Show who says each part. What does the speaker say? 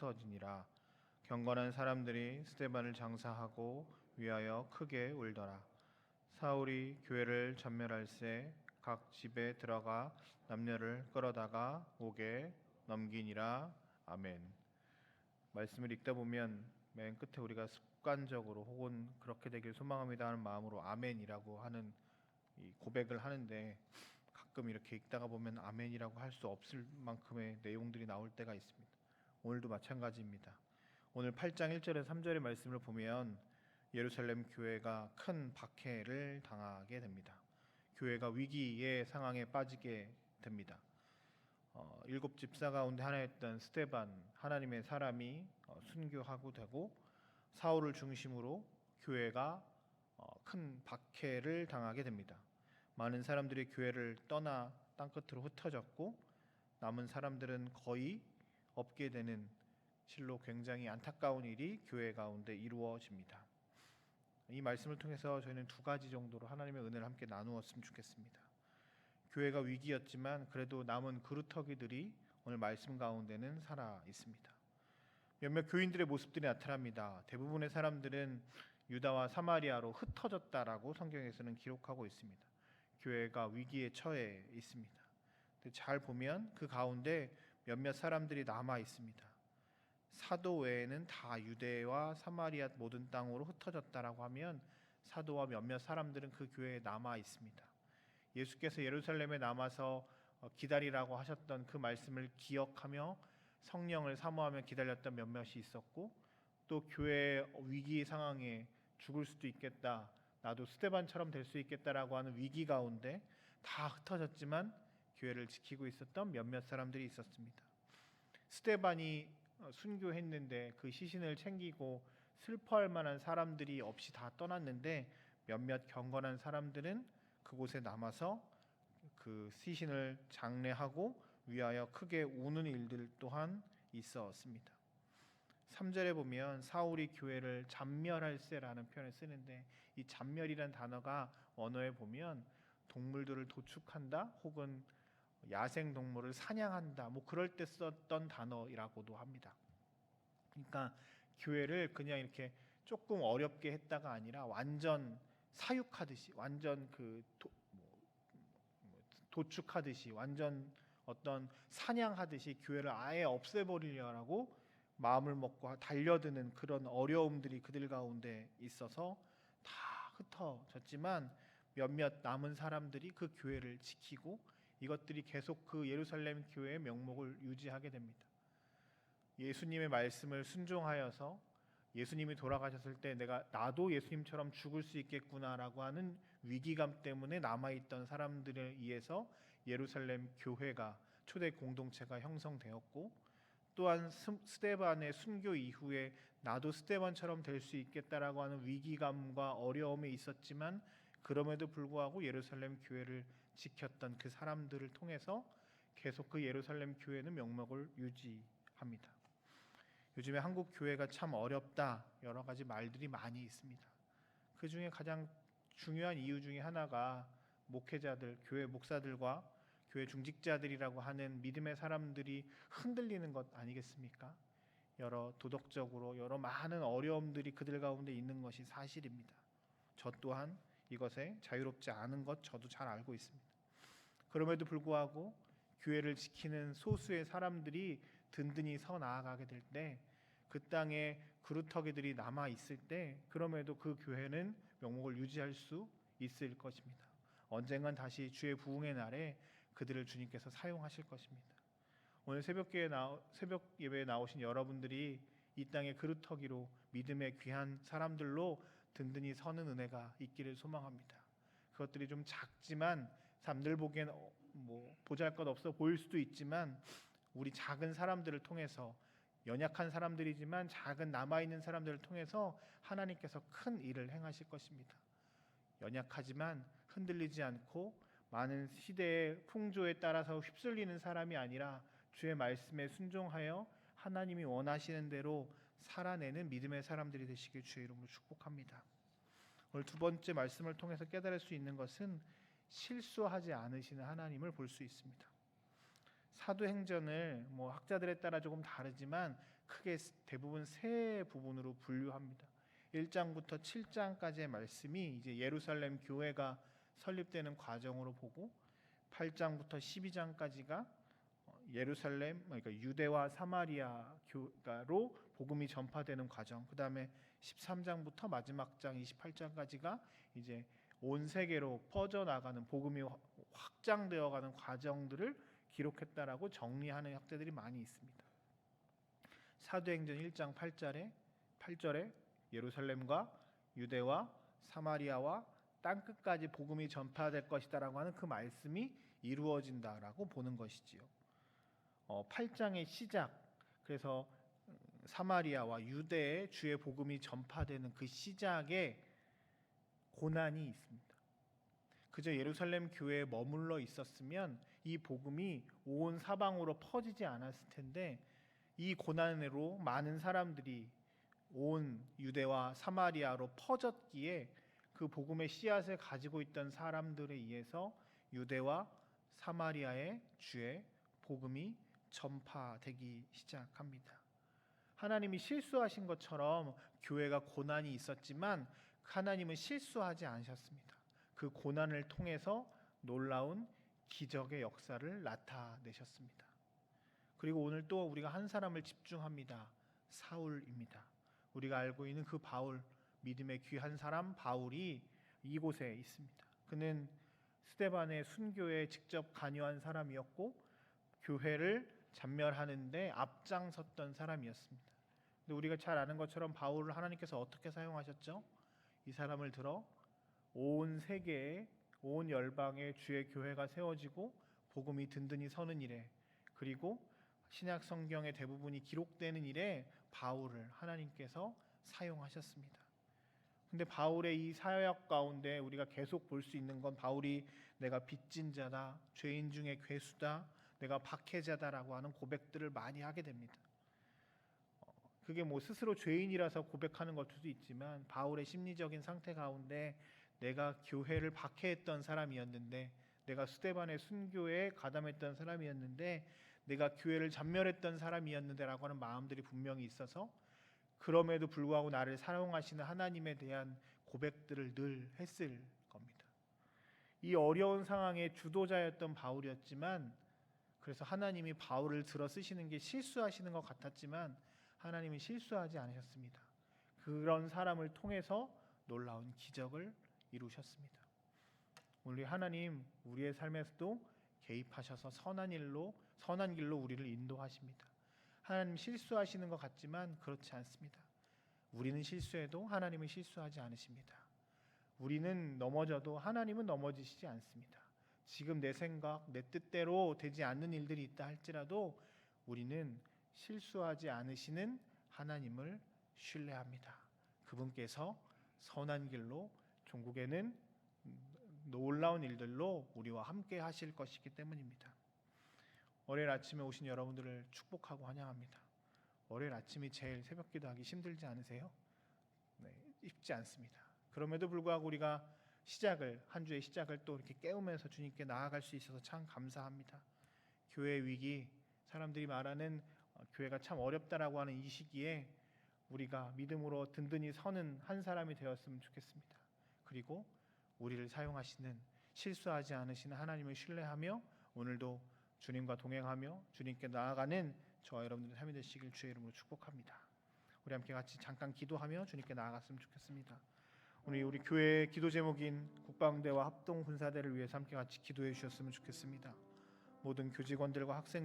Speaker 1: 흩어지니라. 경건한 사람들이 스데반을 장사하고 위하여 크게 울더라. 사울이 교회를 전멸할새 각 집에 들어가 남녀를 끌어다가 옥에 넘기니라. 아멘. 말씀을 읽다 보면 맨 끝에 우리가 습관적으로 혹은 그렇게 되길 소망합니다 하는 마음으로 아멘이라고 하는 이 고백을 하는데, 가끔 이렇게 읽다가 보면 아멘이라고 할 수 없을 만큼의 내용들이 나올 때가 있습니다. 오늘도 마찬가지입니다. 오늘 8장 1절에서 3절의 말씀을 보면 예루살렘 교회가 큰 박해를 당하게 됩니다. 교회가 위기의 상황에 빠지게 됩니다. 7 집사 가운데 하나였던 스데반, 하나님의 사람이 순교하고 되고, 사울을 중심으로 교회가 큰 박해를 당하게 됩니다. 많은 사람들이 교회를 떠나 땅끝으로 흩어졌고, 남은 사람들은 거의 없게 되는 실로 굉장히 안타까운 일이 교회 가운데 이루어집니다. 이 말씀을 통해서 저희는 두 가지 정도로 하나님의 은혜를 함께 나누었으면 좋겠습니다. 교회가 위기였지만 그래도 남은 그루터기들이 오늘 말씀 가운데는 살아 있습니다. 몇몇 교인들의 모습들이 나타납니다. 대부분의 사람들은 유다와 사마리아로 흩어졌다라고 성경에서는 기록하고 있습니다. 교회가 위기에 처해 있습니다. 잘 보면 그 가운데 몇몇 사람들이 남아 있습니다. 사도 외에는 다 유대와 사마리아 모든 땅으로 흩어졌다라고 하면 사도와 몇몇 사람들은 그 교회에 남아 있습니다. 예수께서 예루살렘에 남아서 기다리라고 하셨던 그 말씀을 기억하며 성령을 사모하며 기다렸던 몇몇이 있었고, 또 교회의 위기 상황에 죽을 수도 있겠다, 나도 스데반처럼 될 수 있겠다라고 하는 위기 가운데 다 흩어졌지만 교회를 지키고 있었던 몇몇 사람들이 있었습니다. 스데반이 순교했는데 그 시신을 챙기고 슬퍼할 만한 사람들이 없이 다 떠났는데, 몇몇 경건한 사람들은 그곳에 남아서 그 시신을 장례하고 위하여 크게 우는 일들 또한 있었습니다. 3절에 보면 사울이 교회를 잔멸할세라는 표현을 쓰는데, 이 잔멸이란 단어가 언어에 보면 동물들을 도축한다 혹은 야생 동물을 사냥한다, 뭐 그럴 때 썼던 단어라고도 합니다. 그러니까 교회를 그냥 이렇게 조금 어렵게 했다가 아니라 완전 사육하듯이, 완전 도축하듯이, 완전 어떤 사냥하듯이 교회를 아예 없애버리려고 마음을 먹고 달려드는 그런 어려움들이 그들 가운데 있어서 다 흩어졌지만 몇몇 남은 사람들이 그 교회를 지키고 이것들이 계속 그 예루살렘 교회의 명목을 유지하게 됩니다. 예수님의 말씀을 순종하여서 예수님이 돌아가셨을 때 나도 예수님처럼 죽을 수 있겠구나라고 하는 위기감 때문에 남아있던 사람들에 의해서 예루살렘 교회가, 초대 공동체가 형성되었고, 또한 스데반의 순교 이후에 나도 스데반처럼 될 수 있겠다라고 하는 위기감과 어려움이 있었지만 그럼에도 불구하고 예루살렘 교회를 지켰던 그 사람들을 통해서 계속 그 예루살렘 교회는 명목을 유지합니다. 요즘에 한국 교회가 참 어렵다, 여러 가지 말들이 많이 있습니다. 그 중에 가장 중요한 이유 중에 하나가 목회자들, 교회 목사들과 교회 중직자들이라고 하는 믿음의 사람들이 흔들리는 것 아니겠습니까? 여러 도덕적으로 여러 많은 어려움들이 그들 가운데 있는 것이 사실입니다. 저 또한 이것에 자유롭지 않은 것 저도 잘 알고 있습니다. 그럼에도 불구하고 교회를 지키는 소수의 사람들이 든든히 서 나아가게 될 때, 그 땅에 그루터기들이 남아 있을 때 그럼에도 그 교회는 명목을 유지할 수 있을 것입니다. 언젠간 다시 주의 부흥의 날에 그들을 주님께서 사용하실 것입니다. 오늘 새벽 예배에 나오신 여러분들이 이 땅의 그루터기로 믿음의 귀한 사람들로 든든히 서는 은혜가 있기를 소망합니다. 그것들이 좀 작지만 남들 보기엔 보잘것없어 보일 수도 있지만, 우리 작은 사람들을 통해서, 연약한 사람들이지만 작은 남아있는 사람들을 통해서 하나님께서 큰 일을 행하실 것입니다. 연약하지만 흔들리지 않고 많은 시대의 풍조에 따라서 휩쓸리는 사람이 아니라 주의 말씀에 순종하여 하나님이 원하시는 대로 살아내는 믿음의 사람들이 되시길 주의 이름으로 축복합니다. 오늘 두 번째 말씀을 통해서 깨달을 수 있는 것은 실수하지 않으시는 하나님을 볼 수 있습니다. 사도행전을 학자들에 따라 조금 다르지만 크게 대부분 세 부분으로 분류합니다. 1장부터 7장까지의 말씀이 이제 예루살렘 교회가 설립되는 과정으로 보고 8장부터 12장까지가 예루살렘 그러니까 유대와 사마리아 교가로 복음이 전파되는 과정. 그다음에 13장부터 마지막 장 28장까지가 이제 온 세계로 퍼져 나가는 복음이 확장되어 가는 과정들을 기록했다라고 정리하는 학자들이 많이 있습니다. 사도행전 1장 8절에 예루살렘과 유대와 사마리아와 땅 끝까지 복음이 전파될 것이다라고 하는 그 말씀이 이루어진다라고 보는 것이지요. 8장의 시작, 그래서 사마리아와 유대에 주의 복음이 전파되는 그 시작에 고난이 있습니다. 그저 예루살렘 교회에 머물러 있었으면 이 복음이 온 사방으로 퍼지지 않았을 텐데 이 고난으로 많은 사람들이 온 유대와 사마리아로 퍼졌기에 그 복음의 씨앗을 가지고 있던 사람들에 의해서 유대와 사마리아의 주의 복음이 전파되기 시작합니다. 하나님이 실수하신 것처럼 교회가 고난이 있었지만 하나님은 실수하지 않으셨습니다. 그 고난을 통해서 놀라운 기적의 역사를 나타내셨습니다. 그리고 오늘 또 우리가 한 사람을 집중합니다. 사울입니다. 우리가 알고 있는 그 바울, 믿음의 귀한 사람 바울이 이곳에 있습니다. 그는 스데반의 순교에 직접 관여한 사람이었고 교회를 잔멸하는데 앞장섰던 사람이었습니다. 근데 우리가 잘 아는 것처럼 바울을 하나님께서 어떻게 사용하셨죠? 이 사람을 들어 온 세계에 온 열방에 주의 교회가 세워지고 복음이 든든히 서는 일에, 그리고 신약 성경의 대부분이 기록되는 일에 바울을 하나님께서 사용하셨습니다. 근데 바울의 이 사역 가운데 우리가 계속 볼 수 있는 건 바울이 내가 빚진 자다, 죄인 중에 괴수다, 내가 박해자다라고 하는 고백들을 많이 하게 됩니다. 그게 뭐 스스로 죄인이라서 고백하는 걸 수도 있지만 바울의 심리적인 상태 가운데 내가 교회를 박해했던 사람이었는데, 내가 스데반의 순교에 가담했던 사람이었는데, 내가 교회를 잔멸했던 사람이었는데라고 하는 마음들이 분명히 있어서 그럼에도 불구하고 나를 사용하시는 하나님에 대한 고백들을 늘 했을 겁니다. 이 어려운 상황의 주도자였던 바울이었지만, 그래서 하나님이 바울을 들어 쓰시는 게 실수하시는 것 같았지만 하나님은 실수하지 않으셨습니다. 그런 사람을 통해서 놀라운 기적을 이루셨습니다. 우리 하나님 우리의 삶에서도 개입하셔서 선한 길로 우리를 인도하십니다. 하나님 실수하시는 것 같지만 그렇지 않습니다. 우리는 실수해도 하나님은 실수하지 않으십니다. 우리는 넘어져도 하나님은 넘어지시지 않습니다. 지금 내 생각, 내 뜻대로 되지 않는 일들이 있다 할지라도 우리는 실수하지 않으시는 하나님을 신뢰합니다. 그분께서 선한 길로 종국에는 놀라운 일들로 우리와 함께 하실 것이기 때문입니다. 월요일 아침에 오신 여러분들을 축복하고 환영합니다. 월요일 아침이 제일 새벽 기도하기 힘들지 않으세요? 네, 쉽지 않습니다. 그럼에도 불구하고 우리가 한 주의 시작을 또 이렇게 깨우면서 주님께 나아갈 수 있어서 참 감사합니다. 교회 위기, 사람들이 말하는 교회가 참 어렵다라고 하는 이 시기에 우리가 믿음으로 든든히 서는 한 사람이 되었으면 좋겠습니다. 그리고 우리를 사용하시는, 실수하지 않으시는 하나님을 신뢰하며 오늘도 주님과 동행하며 주님께 나아가는 저와 여러분들의 삶이 되시길 주의 이름으로 축복합니다. 우리 함께 같이 잠깐 기도하며 주님께 나아갔으면 좋겠습니다. 오늘 우리 교회의 기도 제목인 국방대와 합동군사대를 위해서 함께 같이 기도해 주셨으면 좋겠습니다. 모든 교직원들과 학생